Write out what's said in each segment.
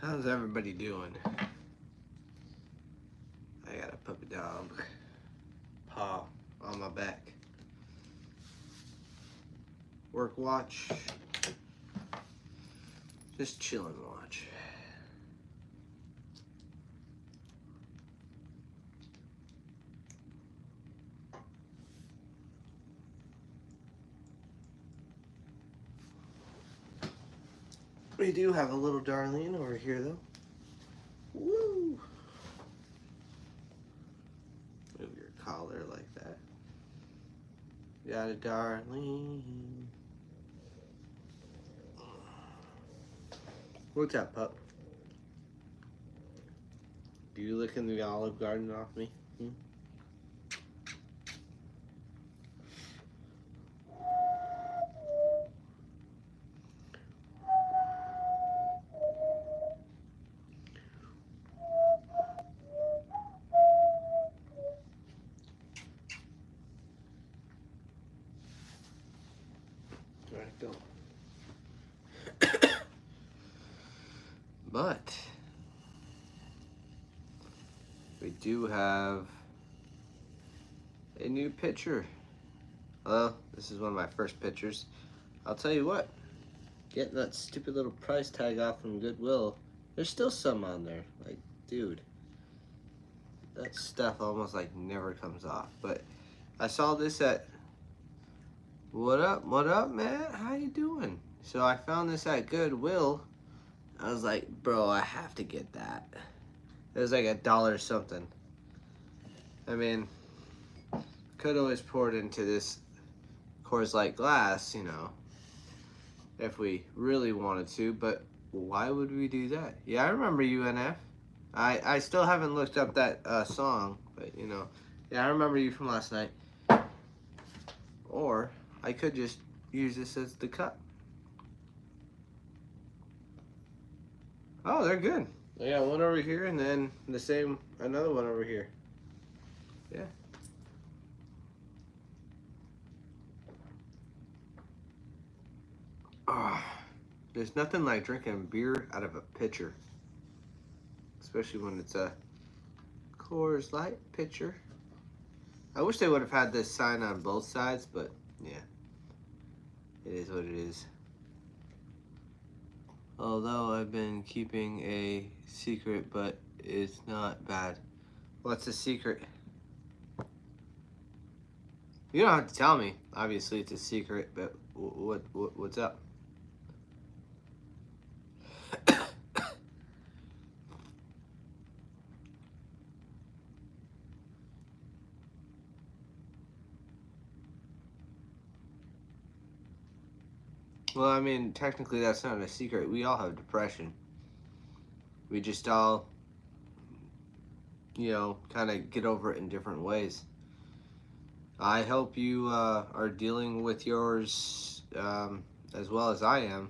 How's everybody doing? I got a puppy dog paw on my back. Work watch. Just chillin' watch. We do have a little Darlene over here though. Woo! Move your collar like that. Got a Darlene. What's up, pup? Do you licking the Olive Garden off me? Alright, go. But we do have a new picture. Well, this is one of my first pictures. I'll tell you what, getting that stupid little price tag off from Goodwill, there's still some on there. Like, dude, that stuff almost like never comes off. But I saw this at, what up, man? How you doing? So I found this at Goodwill. I was like, bro, I have to get that. It was like $1 something. I mean, could always pour it into this Coors Light glass, you know, if we really wanted to, but why would we do that? Yeah, I remember UNF. I still haven't looked up that song, but you know, yeah, I remember you from last night. Or I could just use this as the cup. Oh, they're good. I got one over here and then another one over here. Yeah. Oh, there's nothing like drinking beer out of a pitcher. Especially when it's a Coors Light pitcher. I wish they would have had this sign on both sides, but yeah. It is what it is. Although I've been keeping a secret, but it's not bad. What's the secret? You don't have to tell me. Obviously, it's a secret, but what's up? Well, I mean, technically that's not a secret. We all have depression. We just all, you know, kind of get over it in different ways. I hope you are dealing with yours as well as I am.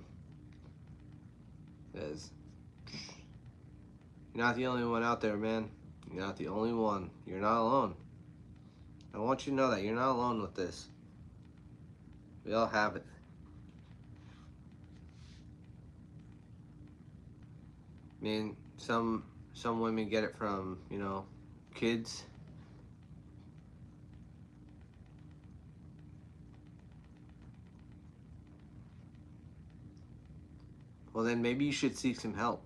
Because you're not the only one out there, man. You're not the only one. You're not alone. I want you to know that you're not alone with this. We all have it. I mean, some women get it from, you know, kids. Well, then maybe you should seek some help.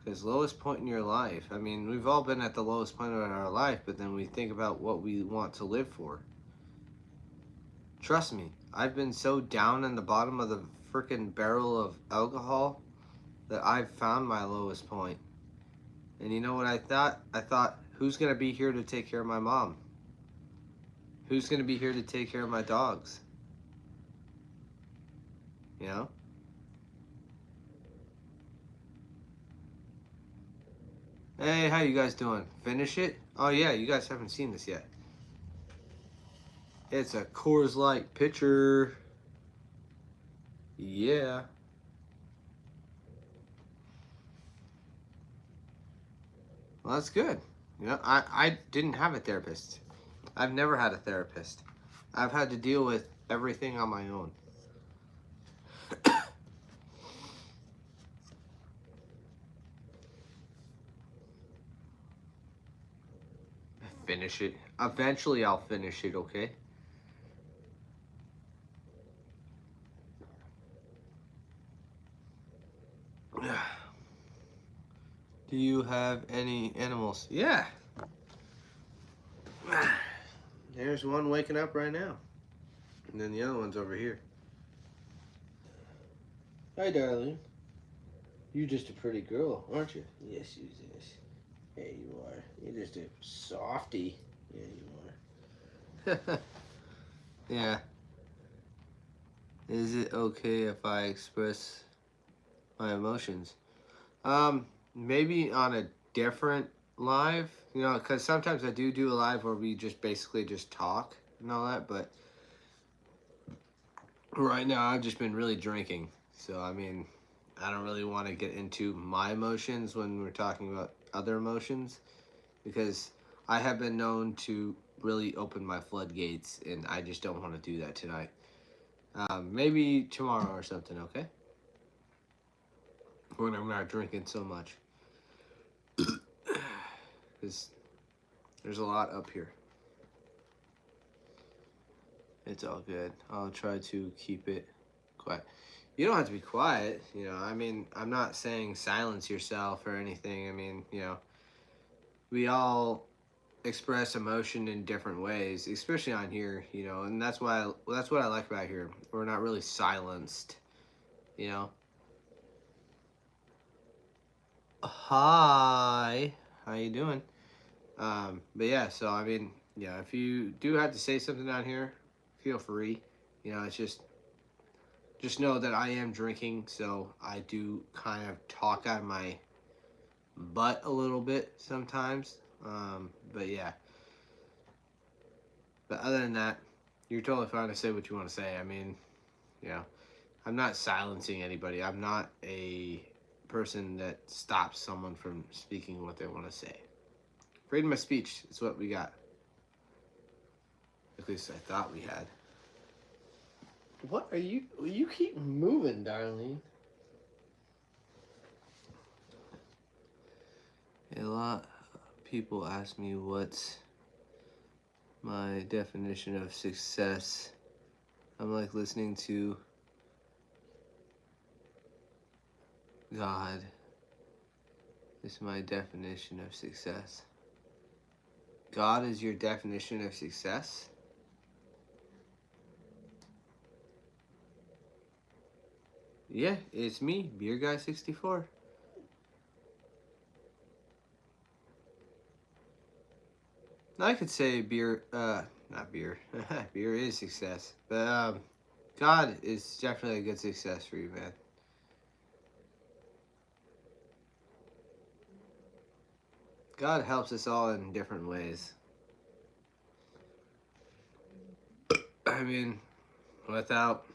Because lowest point in your life, I mean, we've all been at the lowest point in our life, but then we think about what we want to live for. Trust me, I've been so down in the bottom of the freaking barrel of alcohol that I've found my lowest point. And you know what I thought? I thought, who's going to be here to take care of my mom? Who's going to be here to take care of my dogs? You know? Hey, how you guys doing? Finish it? Oh yeah, you guys haven't seen this yet. It's a Coors Light pitcher. Yeah. Well, that's good. You know, I didn't have a therapist. I've never had a therapist. I've had to deal with everything on my own. finish it. Eventually, I'll finish it, okay? Do you have any animals? Yeah. There's one waking up right now. And then the other one's over here. Hi, darling. You're just a pretty girl, aren't you? Yes, you is. Yeah, you are. You're just a softie. Yeah, you are. Yeah. Is it okay if I express my emotions? Maybe on a different live, you know, because sometimes I do a live where we just basically just talk and all that, but right now I've just been really drinking. So, I mean, I don't really want to get into my emotions when we're talking about other emotions because I have been known to really open my floodgates and I just don't want to do that tonight. Maybe tomorrow or something, okay? When I'm not drinking so much. Because there's a lot up here. It's all good. I'll try to keep it quiet. You don't have to be quiet, you know. I mean, I'm not saying silence yourself or anything. I mean, you know, we all express emotion in different ways, especially on here, you know, and that's what I like about here. We're not really silenced, you know. Hi, how you doing? But yeah, so I mean, yeah, if you do have to say something down here, feel free. You know, it's just know that I am drinking, so I do kind of talk out of my butt a little bit sometimes. But yeah. But other than that, you're totally fine to say what you want to say. I mean, you know, I'm not silencing anybody. I'm not a person that stops someone from speaking what they want to say. Freedom of speech is what we got. At least I thought we had. What are you? You keep moving, darling. A lot of people ask me what's my definition of success. I'm like listening to God is my definition of success. God is your definition of success? Yeah, it's me, Beer Guy 64. I could say beer, not beer. Beer is success. But, God is definitely a good success for you, man. God helps us all in different ways. I mean, without,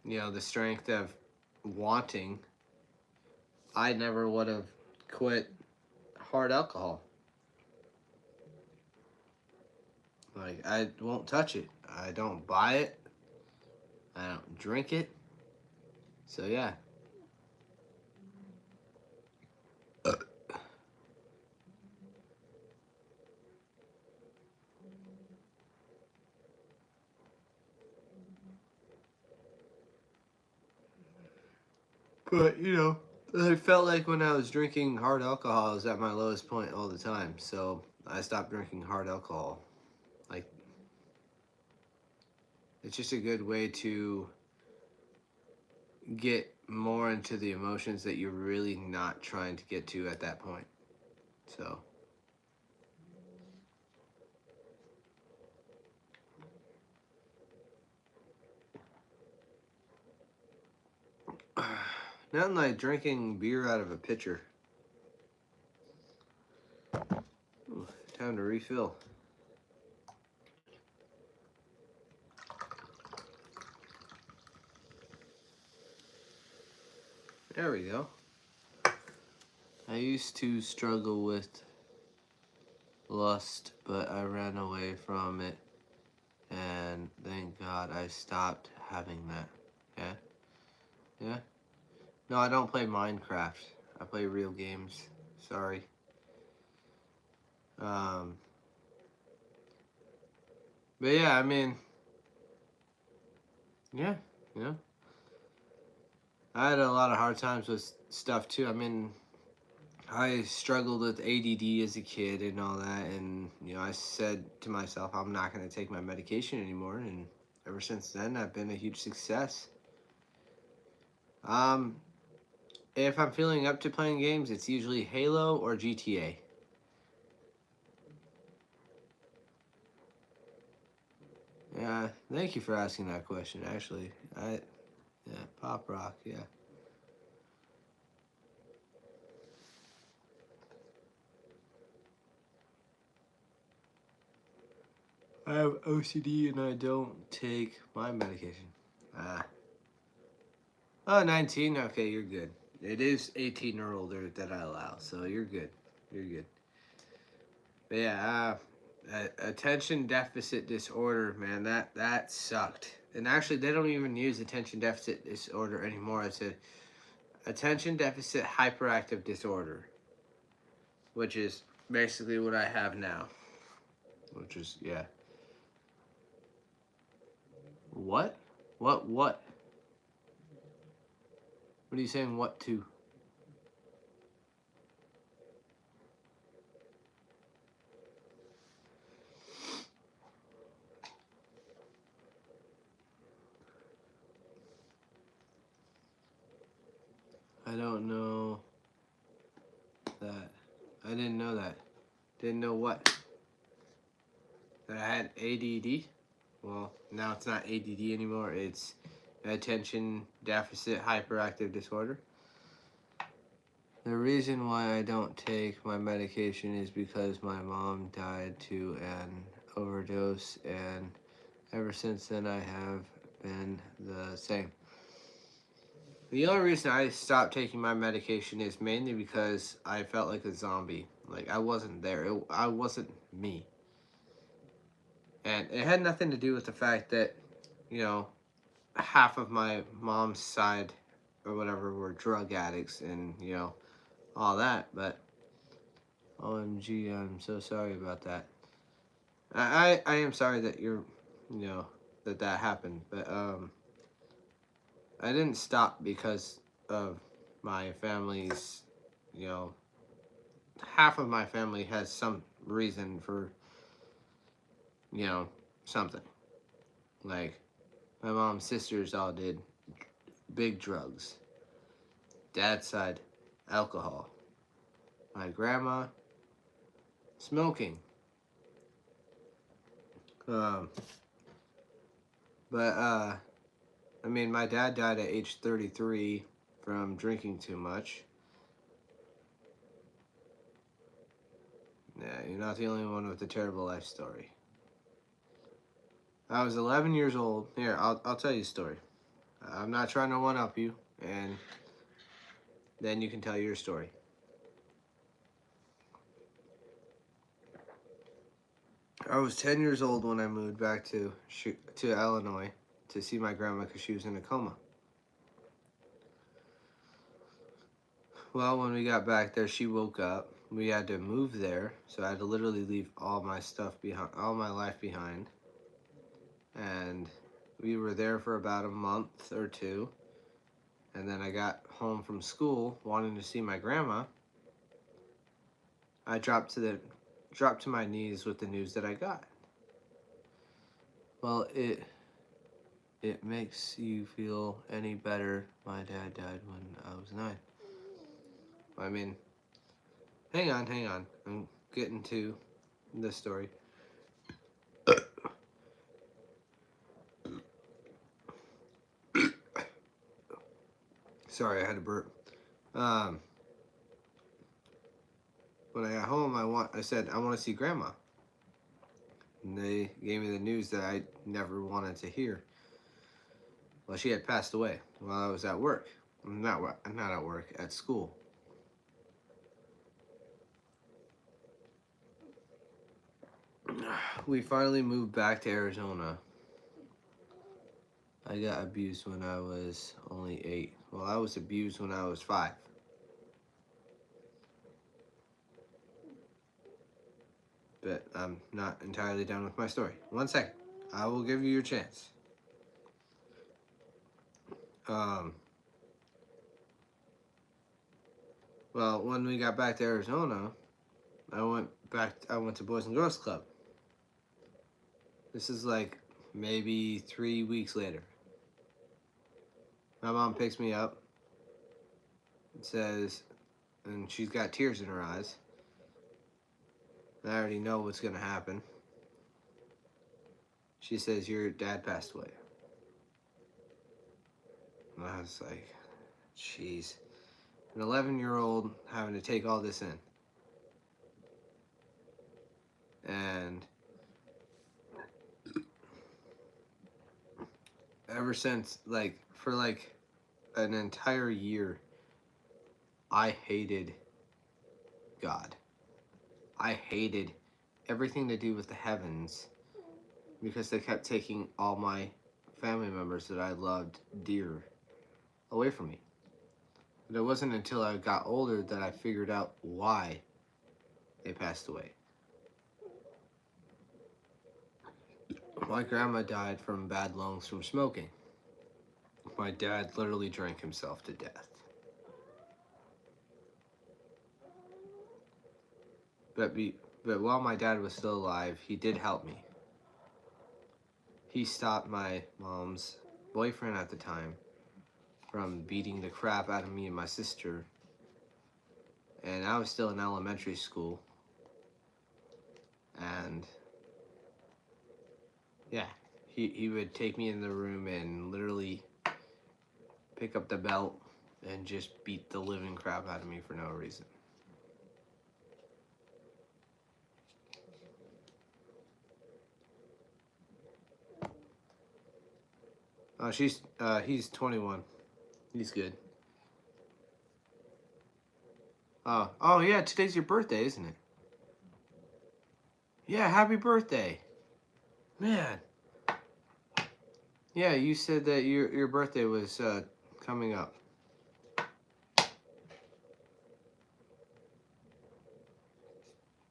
you know, the strength of wanting, I never would have quit hard alcohol. Like, I won't touch it. I don't buy it. I don't drink it. So, yeah. But, you know, I felt like when I was drinking hard alcohol, I was at my lowest point all the time. So, I stopped drinking hard alcohol. Like, it's just a good way to get more into the emotions that you're really not trying to get to at that point. So, nothing like drinking beer out of a pitcher. Ooh, time to refill. There we go. I used to struggle with lust, but I ran away from it. And thank God I stopped having that. Yeah? Yeah? No, I don't play Minecraft. I play real games. Sorry. But yeah, I mean, yeah, you know, I had a lot of hard times with stuff too. I mean, I struggled with ADD as a kid and all that, and I said to myself, I'm not going to take my medication anymore, and ever since then, I've been a huge success. Um, if I'm feeling up to playing games, it's usually Halo or GTA. Yeah, thank you for asking that question. Actually, yeah, pop rock, yeah. I have OCD and I don't take my medication. Ah. Oh, 19? Okay, you're good. It is 18 or older that I allow, so you're good. You're good. But yeah, attention deficit disorder, man, that sucked. And actually, they don't even use attention deficit disorder anymore. It's a attention deficit hyperactive disorder, which is basically what I have now. Which is, yeah. What? What? What? What are you saying? What to? I don't know that. I didn't know that. Didn't know what? That I had ADD? Well, now it's not ADD anymore. It's attention deficit hyperactive disorder. The reason why I don't take my medication is because my mom died to an overdose, and ever since then I have been the same. The only reason I stopped taking my medication is mainly because I felt like a zombie. Like I wasn't there. I wasn't me. And it had nothing to do with the fact that, you know, half of my mom's side or whatever were drug addicts and, all that. But OMG, I'm so sorry about that. I am sorry that that happened. But I didn't stop because of my family's, you know, half of my family has some reason for, you know, something. Like, my mom's sisters all did big drugs. Dad's side, alcohol. My grandma, smoking. Um, but I mean, my dad died at age 33 from drinking too much. Yeah, you're not the only one with a terrible life story. I was 11 years old. Here, I'll tell you a story. I'm not trying to one up you, and then you can tell your story. I was 10 years old when I moved back to Illinois to see my grandma because she was in a coma. Well, when we got back there, she woke up. We had to move there, so I had to literally leave all my stuff behind, all my life behind. And we were there for about a month or two. And then I got home from school wanting to see my grandma. I dropped to my knees with the news that I got. Well, it makes you feel any better. My dad died when I was 9. I mean, hang on. I'm getting to the story. Sorry, I had to burp. Um, when I got home, I said I want to see Grandma, and they gave me the news that I never wanted to hear. Well, she had passed away while I was at work. Not at work, at school. We finally moved back to Arizona. I got abused when I was only 8. Well, I was abused when I was 5. But I'm not entirely done with my story. One second. I will give you your chance. Well, when we got back to Arizona, I went to Boys and Girls Club. This is like maybe 3 weeks later. My mom picks me up and says, and she's got tears in her eyes. I already know what's going to happen. She says, your dad passed away. And I was like, jeez. An 11-year-old having to take all this in. And ever since, for an entire year, I hated God. I hated everything to do with the heavens because they kept taking all my family members that I loved dear away from me. But it wasn't until I got older that I figured out why they passed away. My grandma died from bad lungs from smoking. My dad literally drank himself to death. But while my dad was still alive, he did help me. He stopped my mom's boyfriend at the time from beating the crap out of me and my sister. And I was still in elementary school. And yeah, he would take me in the room and literally pick up the belt and just beat the living crap out of me for no reason. He's 21. He's good. Oh yeah, today's your birthday, isn't it? Yeah, happy birthday. Man. Yeah, you said that your birthday was coming up.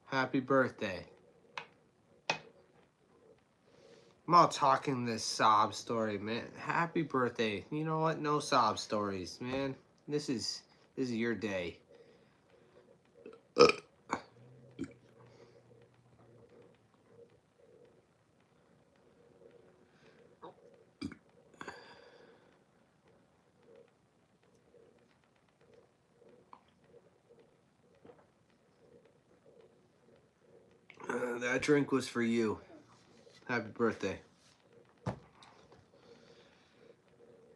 Happy birthday. I'm all talking this sob story, man. Happy birthday. You know what? No sob stories, man. This is your day. That drink was for you. Happy birthday.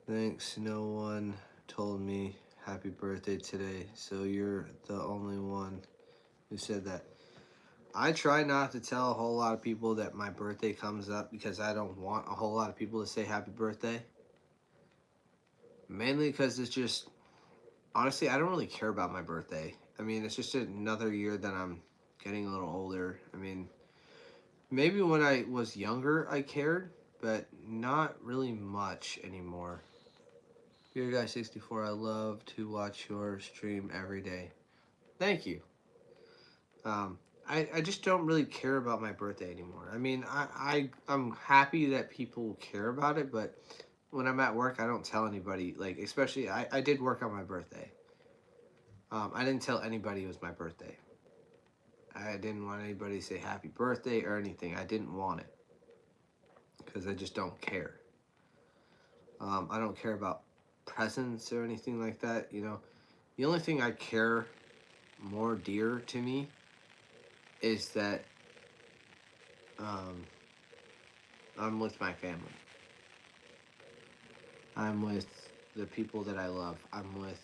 Thanks, no one told me happy birthday today, so you're the only one who said that. I try not to tell a whole lot of people that my birthday comes up because I don't want a whole lot of people to say happy birthday. Mainly because it's just, honestly, I don't really care about my birthday. I mean, it's just another year that I'm getting a little older. I mean, maybe when I was younger I cared, but not really much anymore. Your guy 64, I love to watch your stream every day. Thank you. I just don't really care about my birthday anymore. I mean, I'm happy that people care about it, but when I'm at work, I don't tell anybody. Like, especially, I did work on my birthday. I didn't tell anybody it was my birthday. I didn't want anybody to say happy birthday or anything. I didn't want it because I just don't care. I don't care about presents or anything like that. You know, the only thing I care more dear to me is that I'm with my family. I'm with the people that I love. I'm with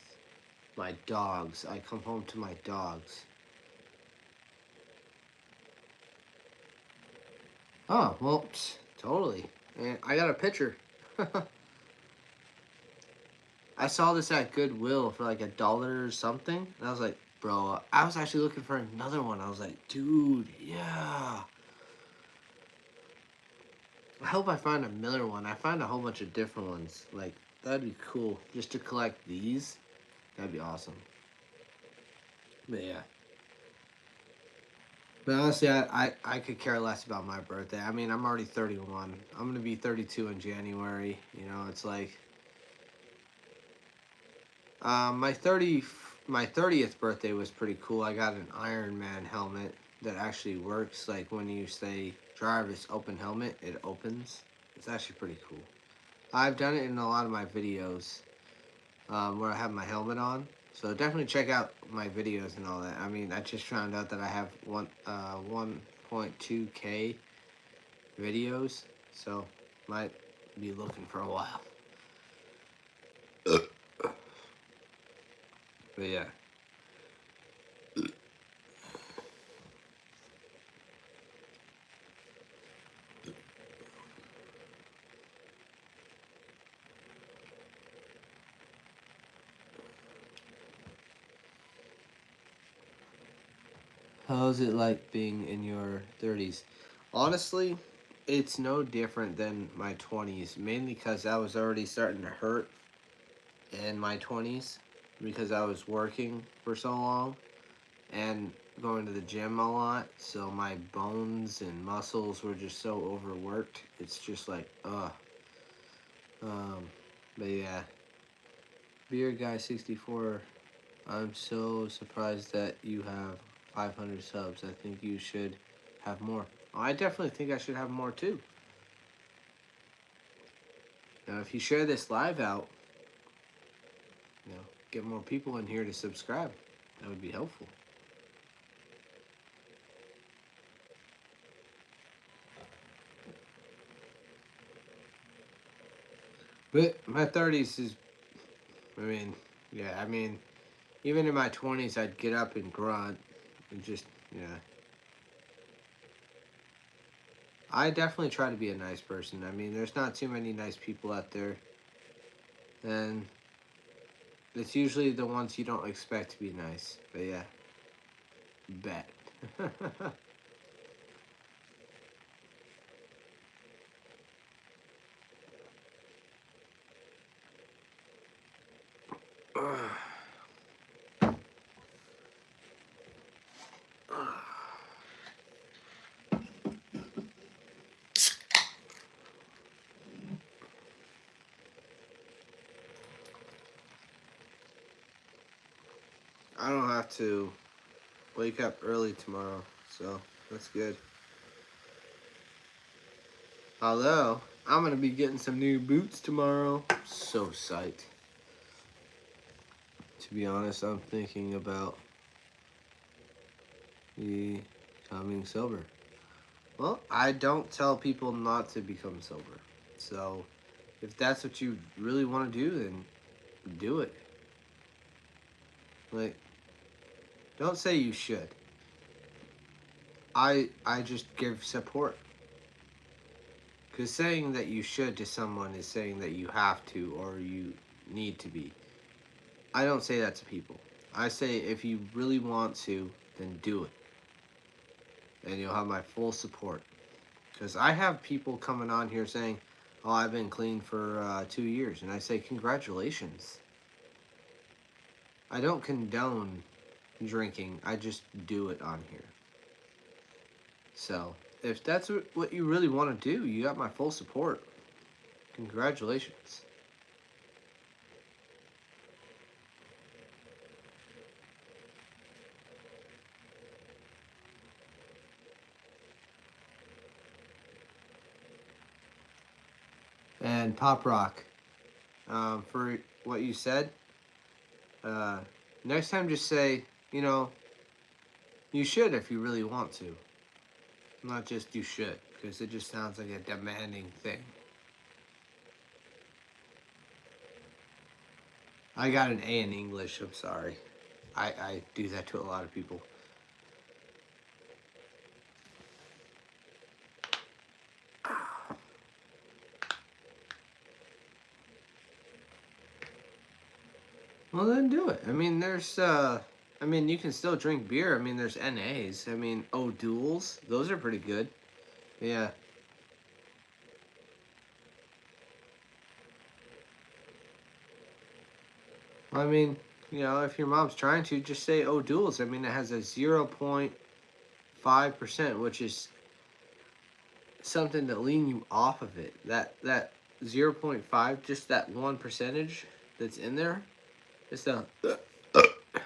my dogs. I come home to my dogs. Oh, well, totally. And I got a picture. I saw this at Goodwill for like $1 or something. And I was like, bro, I was actually looking for another one. I was like, dude, yeah. I hope I find a Miller one. I find a whole bunch of different ones. Like, that'd be cool. Just to collect these, that'd be awesome. But yeah. But honestly, I could care less about my birthday. I mean, I'm already 31. I'm gonna be 32 in January. You know, it's like my 30th birthday was pretty cool. I got an Iron Man helmet that actually works. Like when you say drive this open helmet, it opens. It's actually pretty cool. I've done it in a lot of my videos where I have my helmet on. So definitely check out my videos and all that. I mean, I just found out that I have 1.2K videos, so might be looking for a while. But yeah. How's it like being in your 30s? Honestly, it's no different than my 20s, mainly because I was already starting to hurt in my 20s because I was working for so long and going to the gym a lot, so my bones and muscles were just so overworked. It's just like, ugh. Um, but yeah, Beer Guy 64. I'm so surprised that you have 500 subs. I think you should have more. Oh, I definitely think I should have more too. Now, if you share this live out, you know, get more people in here to subscribe. That would be helpful. But my 30s is, I mean, yeah, I mean, even in my 20s, I'd get up and grunt and just, yeah. I definitely try to be a nice person. I mean, there's not too many nice people out there. And it's usually the ones you don't expect to be nice. But yeah, bet. I don't have to wake up early tomorrow, so that's good. Although, I'm gonna be getting some new boots tomorrow. So psyched. To be honest, I'm thinking about becoming sober. Well, I don't tell people not to become sober. So, if that's what you really want to do, then do it. Like, don't say you should. I just give support. Because saying that you should to someone is saying that you have to or you need to be. I don't say that to people. I say if you really want to, then do it. And you'll have my full support. Because I have people coming on here saying, oh, I've been clean for 2 years. And I say, congratulations. I don't condone drinking, I just do it on here. So, if that's what you really want to do, you got my full support. Congratulations. And Pop Rock, for what you said, uh, next time just say, you know, you should if you really want to. Not just you should, because it just sounds like a demanding thing. I got an A in English, I'm sorry. I do that to a lot of people. Well, then do it. I mean, I mean, you can still drink beer. I mean, there's NAs. I mean, O'Doul's. Those are pretty good. Yeah. I mean, you know, if your mom's trying to, just say O'Doul's. I mean, it has a 0.5 5%, which is something to lean you off of it. That 0.5, just that one percentage that's in there, is to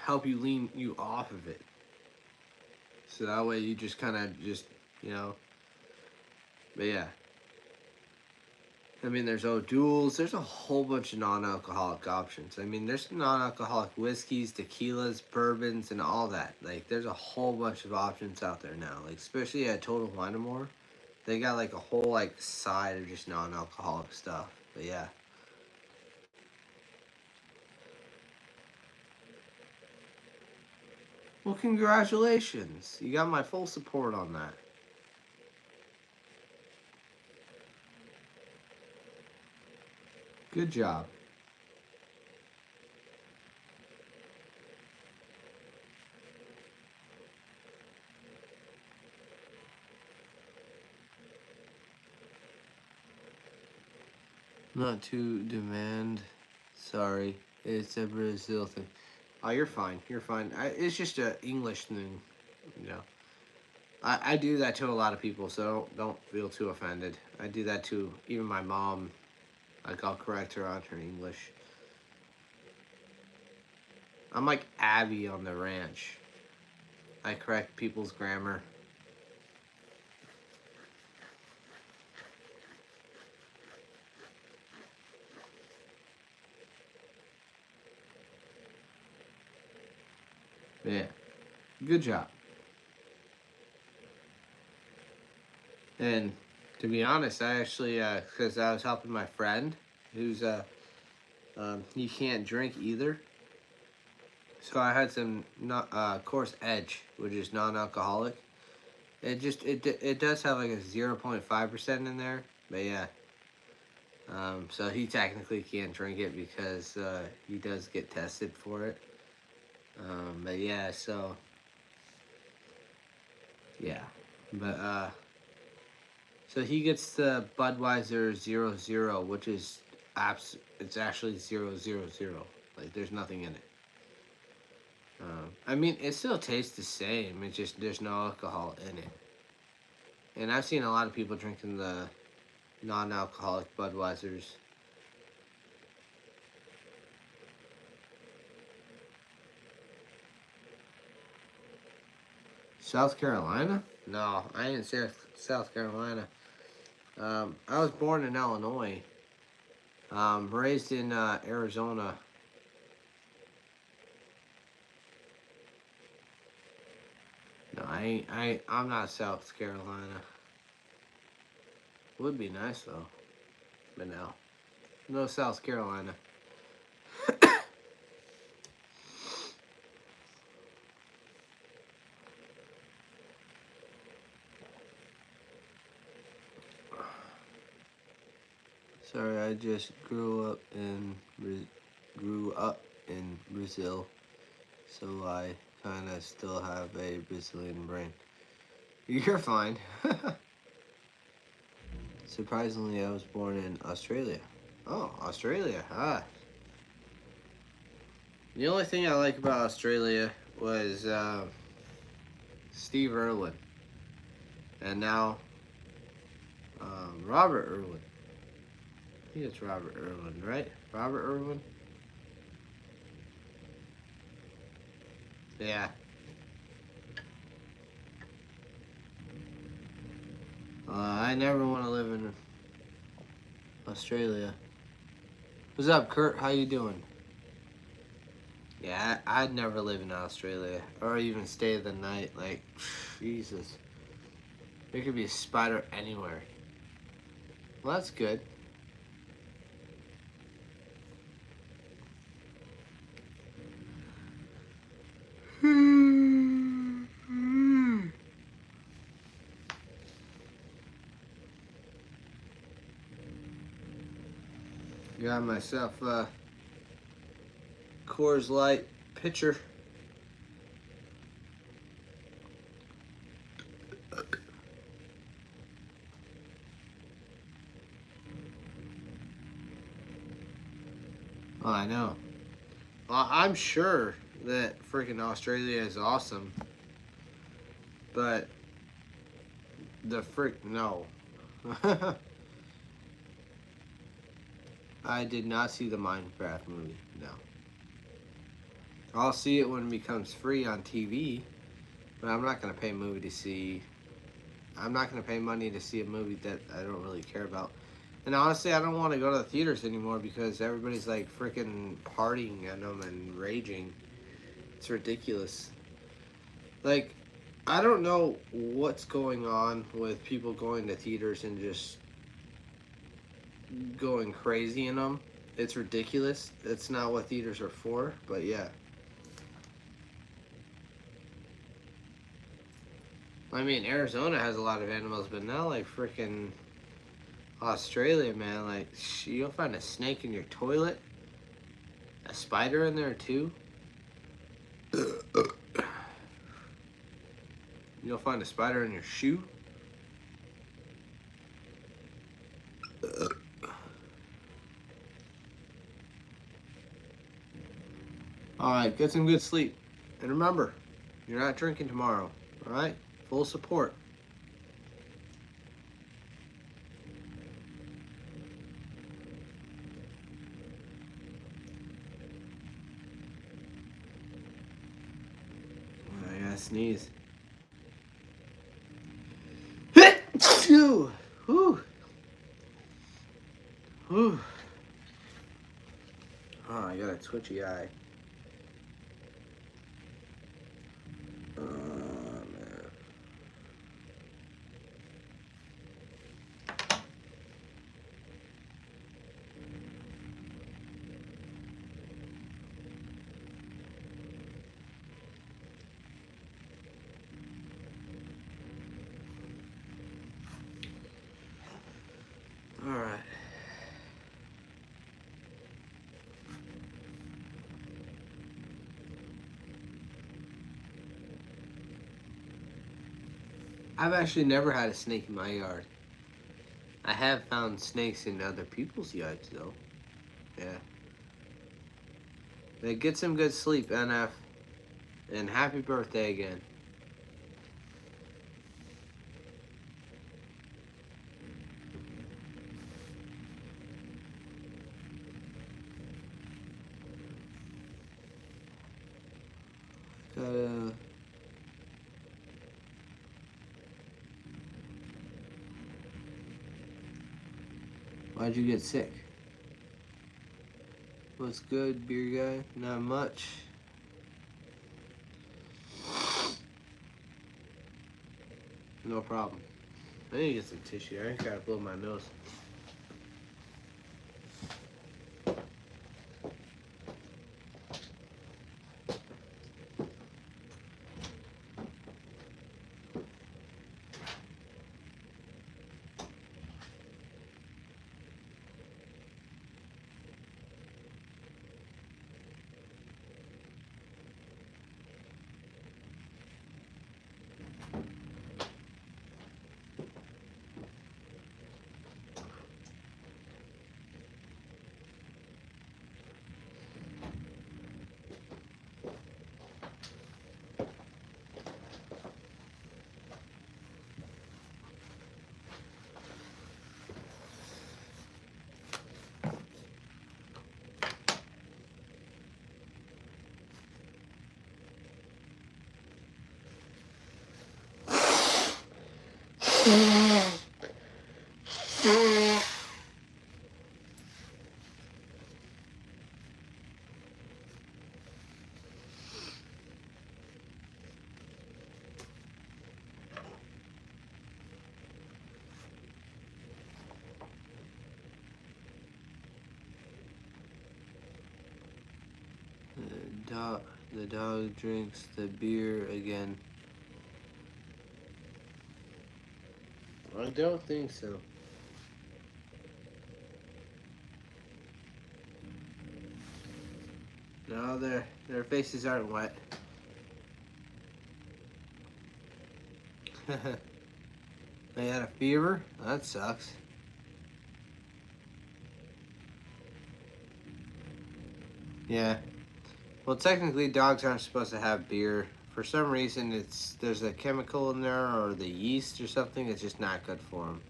help you lean you off of it. So that way you just kind of just, you know. But yeah. I mean, there's O'Doul's. There's a whole bunch of non-alcoholic options. I mean, there's non-alcoholic whiskeys, tequilas, bourbons, and all that. Like, there's a whole bunch of options out there now. Like, especially at Total Wine & More, they got like a whole like side of just non-alcoholic stuff. But yeah. Well, congratulations. You got my full support on that. Good job. Not to demand. Sorry. It's a Brazil thing. Oh, you're fine. You're fine. It's just a English thing, you know. I do that to a lot of people, so don't feel too offended. I do that to even my mom. Like, I'll correct her on her English. I'm like Abby on the ranch. I correct people's grammar. Yeah. Good job. And to be honest, I actually, because I was helping my friend who's, he can't drink either. So I had some, Course Edge, which is non-alcoholic. It does have like a 0.5% in there, but yeah. So he technically can't drink it because he does get tested for it. But yeah, so yeah, but so he gets the Budweiser 00, which is it's actually 000. Like there's nothing in it. I mean, it still tastes the same. It's just there's no alcohol in it. And I've seen a lot of people drinking the non-alcoholic Budweisers. South Carolina? No, I ain't South Carolina. I was born in Illinois. Raised in Arizona. No, I'm not South Carolina. Would be nice though, but no, no South Carolina. Sorry, I just grew up in Brazil, so I kind of still have a Brazilian brain. You're fine. Surprisingly, I was born in Australia. Oh, Australia. Ah. The only thing I like about Australia was Steve Irwin. And now Robert Irwin. I think it's Robert Irwin, right? Robert Irwin? Yeah. I never want to live in Australia. What's up, Kurt? How you doing? Yeah, I'd never live in Australia or even stay the night. Like, Jesus. There could be a spider anywhere. Well, that's good. Got myself a Coors Light pitcher. Oh, I know. Well, I'm sure that freaking Australia is awesome, but The frick, no. I did not see the Minecraft movie, no. I'll see it when it becomes free on TV, but I'm not gonna pay movie to see. I'm not gonna pay money to see a movie that I don't really care about. And honestly, I don't want to go to the theaters anymore because everybody's like freaking partying at them and raging. It's ridiculous. Like, I don't know what's going on with people going to theaters and just going crazy in them. It's ridiculous. It's not what theaters are for, but yeah. I mean, Arizona has a lot of animals, but not like freaking Australia, man. Like, you'll find a snake in your toilet, a spider in there too. You'll find a spider in your shoe. Alright, get some good sleep. And remember, you're not drinking tomorrow. Alright? Full support. I gotta sneeze. Whew. Whew. Whew. Oh, I got a twitchy eye. Oh, man. All right. I've actually never had a snake in my yard. I have found snakes in other people's yards, though. Yeah. But get some good sleep, NF. And happy birthday again. Why'd you get sick? What's good, beer guy? Not much. No problem. I need to get some tissue. I gotta blow my nose. The dog drinks the beer again. I don't think so. No, their faces aren't wet. They had a fever? That sucks. Yeah. Well, technically, dogs aren't supposed to have beer for some reason there's a chemical in there or the yeast or something that's just not good for them.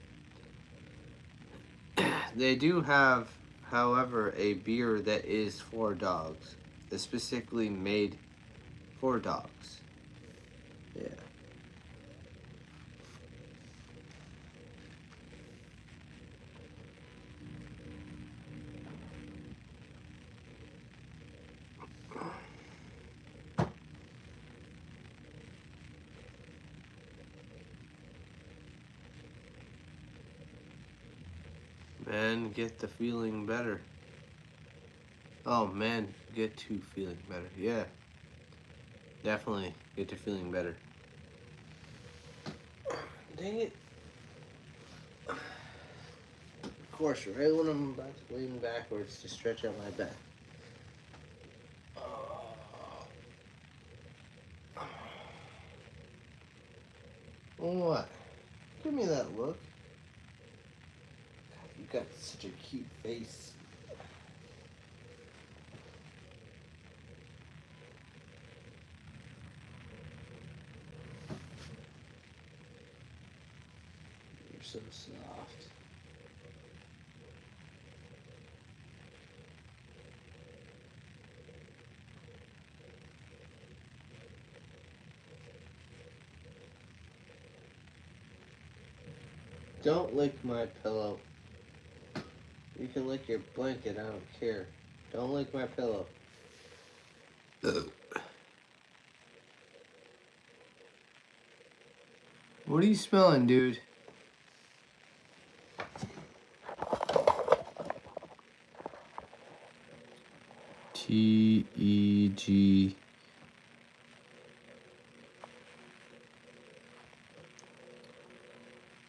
They do have, however, a beer that is for dogs. It's specifically made for dogs. Yeah. Man, get the feeling better. Oh man, get to feeling better. Yeah. Definitely get to feeling better. Dang it. Of course, right when I'm about to lean backwards to stretch out my back. What? Give me that look. God, you got such a cute face. You're so soft. Don't lick my pillow. You can lick your blanket, I don't care. Don't lick my pillow. What are you smelling, dude? T-E-G.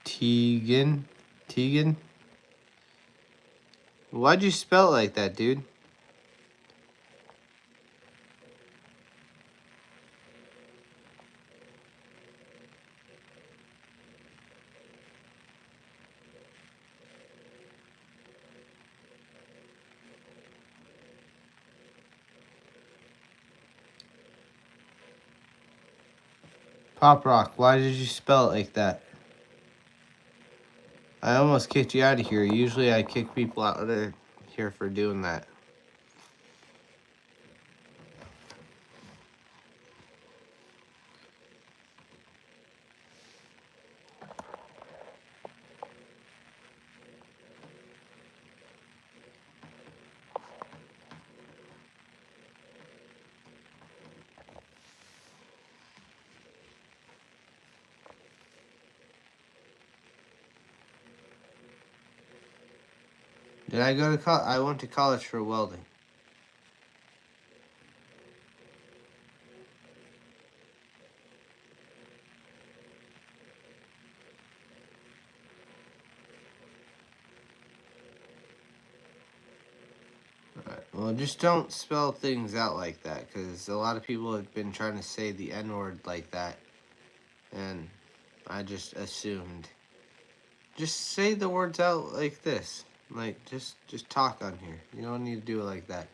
Tegan? Tegan? Why'd you spell it like that, dude? Pop Rock, why did you spell it like that? I almost kicked you out of here. Usually I kick people out of here for doing that. Did I go to college? I went to college for welding. Alright, well, just don't spell things out like that, because a lot of people have been trying to say the N-word like that, and I just assumed. Just say the words out like this. Like, just talk on here. You don't need to do it like that.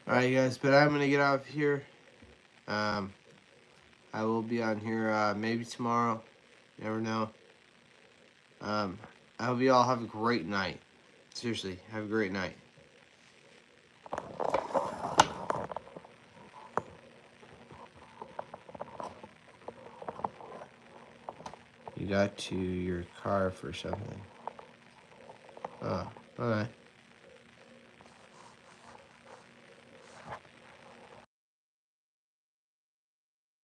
Alright, guys, but I'm going to get out of here. I will be on here maybe tomorrow. Never know. I hope you all have a great night. Seriously, have a great night. You got to your car for something. Oh, alright.